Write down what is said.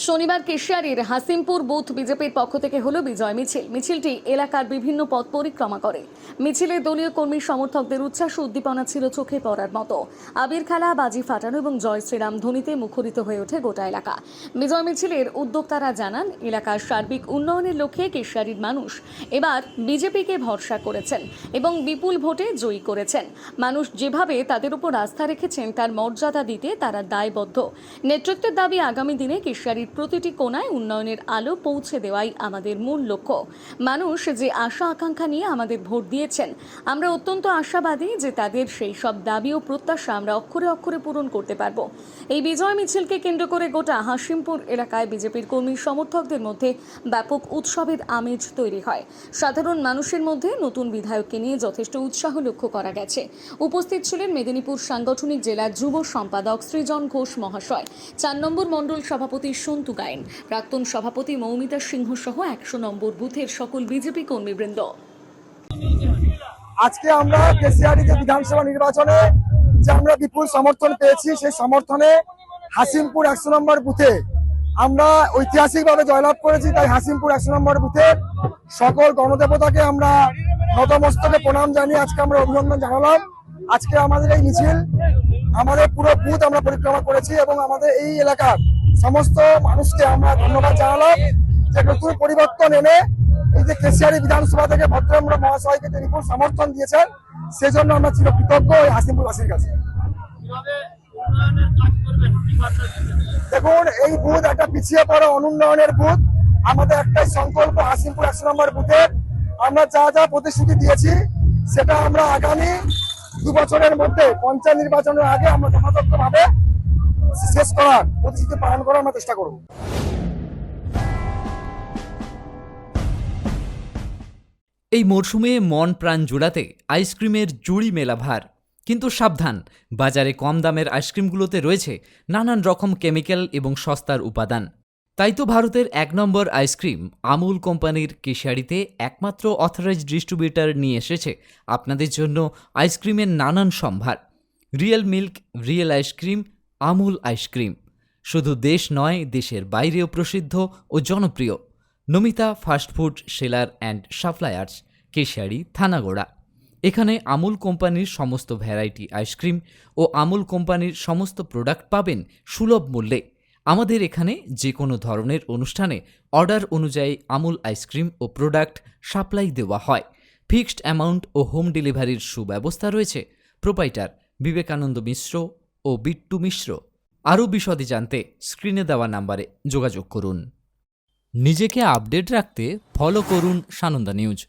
শনিবার কেশিয়ারির হাসিমপুর বুথ বিজেপির পক্ষ থেকে হলো বিজয় মিছিল। মিছিলটি এলাকার বিভিন্ন পথ পরিক্রমা করে। মিছিলে দলীয় কর্মী সমর্থকদের উচ্ছ্বাস ও উদ্দীপনা ছিল চোখে পড়ার মতো। আবির খেলা, বাজি ফাটানো এবং জয় শ্রীরাম ধ্বনিতে মুখরিত হয়ে ওঠে গোটা এলাকা। বিজয় মিছিলের উদ্যোক্তারা জানান, এলাকার সার্বিক উন্নয়নের লক্ষ্যে কেশিয়ারির মানুষ এবার বিজেপিকে ভরসা করেছেন এবং বিপুল ভোটে জয়ী করেছেন। মানুষ যেভাবে তাদের উপর আস্থা রেখেছেন তার মর্যাদা দিতে তারা দায়বদ্ধ। নেতৃত্বের দাবি, আগামী দিনে কেশিয়ারির প্রতিটি কোণায় উন্নয়নের আলো পৌঁছে দেওয়াই আমাদের মূল লক্ষ্য। মানুষ যে আশা আকাঙ্ক্ষা নিয়ে আমাদের ভোট দিয়েছেন, আমরা অত্যন্ত আশাবাদী যে তাদের সেই সব দাবি ও প্রত্যাশা আমরা অক্ষরে অক্ষরে পূরণ করতে পারব। এই বিজয় মিছিলকে কেন্দ্র করে গোটা হাসিমপুর এলাকায় বিজেপির কর্মী সমর্থকদের মধ্যে ব্যাপক উৎসবের আমেজ তৈরি হয়। সাধারণ মানুষের মধ্যে নতুন বিধায়ককে নিয়ে যথেষ্ট উৎসাহ লক্ষ্য করা গেছে। উপস্থিত ছিলেন মেদিনীপুর সাংগঠনিক জেলার যুব সম্পাদক সৃজন ঘোষ মহাশয়, ৪ নম্বর মণ্ডল সভাপতি সন্তু গায়েন, প্রাক্তন সভাপতি মৌমিতা সিংহ সহ ১০০ নম্বর বুথের সকল বিজেপি কর্মীবৃন্দ। আজকে আমরা কেশিয়ারিতে বিধানসভা নির্বাচনে যে আমরা বিপুল সমর্থন পেয়েছি, সেই সমর্থনে হাসিমপুর ১০০ নম্বর বুথে আমরা ঐতিহাসিকভাবে জয়লাভ করেছি। তাই হাসিমপুর ১০০ নম্বর বুথের সকল গণদেবতাকে আমরা নতমস্তকে প্রণাম জানিয়ে আজকে আমরা অভিনন্দন জানালাম। আজকে আমাদের এই মিছিল আমাদের পুরো বুথ আমরা পরিক্রমা করেছি এবং আমাদের এই এলাকার সমস্ত মানুষকে আমরা ধন্যবাদ জানালাম যে নতুন পরিবর্তন এনে এই যে কেশিয়ারি বিধানসভা থেকে ভদ্রেন্দ্র মহাশয়কে যে বিপুল সমর্থন দিয়েছেন, সেজন্য আমরা চিরকৃতজ্ঞ এই হাসিমপুরবাসীর কাছে। দেখুন, এই বুথ একটা পিছিয়ে পড়া অনুন্নয়নের বুথ। আমাদের একটাই সংকল্প, হাসিমপুর ১০০ নম্বর বুথের আমরা যা যা প্রতিশ্রুতি দিয়েছি সেটা আমরা আগামী ২ বছরের মধ্যে পঞ্চায়েত নির্বাচনের আগে আমরা যথাযথভাবে শেষ করার প্রতিশ্রুতি পালন করার আমরা চেষ্টা করব। এই মরশুমে মন প্রাণ জোড়াতে আইসক্রিমের জুড়ি মেলা ভার। কিন্তু সাবধান, বাজারে কম দামের আইসক্রিমগুলোতে রয়েছে নানান রকম কেমিক্যাল এবং সস্তার উপাদান। তাই তো ভারতের ১ নম্বর আইসক্রিম আমুল কোম্পানির কেশিয়ারিতে একমাত্র অথরাইজড ডিস্ট্রিবিউটর নিয়ে এসেছে আপনাদের জন্য আইসক্রিমের নানান সম্ভার। Real milk, real ice cream, Amul ice cream শুধু দেশ নয়, দেশের বাইরেও প্রসিদ্ধ ও জনপ্রিয়। Namita fast food seller and suppliers, Keshiary, Thanagora. এখানে আমুল কোম্পানির সমস্ত ভ্যারাইটি আইসক্রিম ও আমুল কোম্পানির সমস্ত প্রোডাক্ট পাবেন সুলভ মূল্যে। আমাদের এখানে যে কোনো ধরনের অনুষ্ঠানে অর্ডার অনুযায়ী আমুল আইসক্রিম ও প্রোডাক্ট সাপ্লাই দেওয়া হয়। ফিক্সড অ্যামাউন্ট ও হোম ডেলিভারির সুব্যবস্থা রয়েছে। প্রোপাইটার বিবেকানন্দ মিশ্র ও বিট্টু মিশ্র। আরও বিশদে জানতে স্ক্রিনে দেওয়া নাম্বারে যোগাযোগ করুন। নিজেকে আপডেট রাখতে ফলো করুন সানন্দা নিউজ।